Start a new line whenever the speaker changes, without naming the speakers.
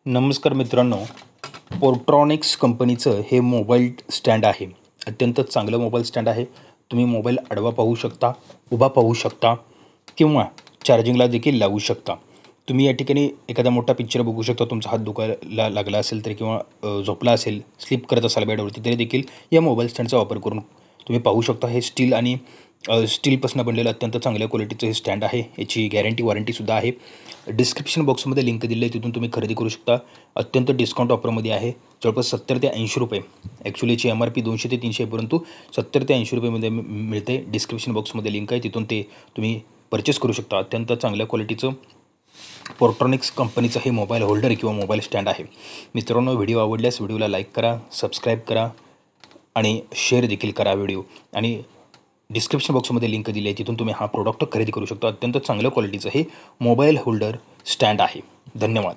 नमस्कार मित्रांनो, पोर्ट्रॉनिक्स कंपनीचं हे मोबाईल स्टँड आहे. अत्यंत चांगलं मोबाईल स्टँड आहे. तुम्ही मोबाईल आडवा पाहू शकता, उभा पाहू शकता किंवा चार्जिंगला देखील लावू शकता. तुम्ही या ठिकाणी एखादा मोठा पिक्चर बघू शकता. तुमचा हात दुखायला लागला असेल तरी किंवा झोपला असेल, स्लीप करत असाल बेडवरती, तरी देखील या मोबाईल स्टँडचा वापर करून तुम्ही पाहू शकता. हे स्टील आणि स्टीलपासून बनलेलं अत्यंत चांगल्या क्वालिटीचं हे स्टँड आहे. याची गॅरंटी वॉरंटीसुद्धा आहे. डिस्क्रिप्शन बॉक्समध्ये लिंक दिली आहे, तिथून तुम्ही खरेदी करू शकता. अत्यंत डिस्काउंट ऑफरमध्ये आहे. जवळपास 70 ते 80 रुपये. ॲक्च्युली याची MRP 200 ते 300 आहे, परंतु 70 ते 80 रुपयेमध्ये मिळते. डिस्क्रिप्शन बॉक्समध्ये लिंक आहे, तिथून ते तुम्ही परचेस करू शकता. अत्यंत चांगल्या क्वालिटीचं पोर्ट्रॉनिक्स कंपनीचं हे मोबाईल होल्डर किंवा मोबाईल स्टँड आहे. मित्रांनो, व्हिडिओ आवडल्यास व्हिडिओला लाईक करा, सबस्क्राईब करा आणि शेअर देखील करा व्हिडिओ. आणि डिस्क्रिप्शन बॉक्समध्ये लिंक दिली आहे, तिथून तुम्ही हा प्रोडक्ट खरेदी करू शकता. अत्यंत चांगल्या क्वालिटीचं हे मोबाईल होल्डर स्टँड आहे. धन्यवाद.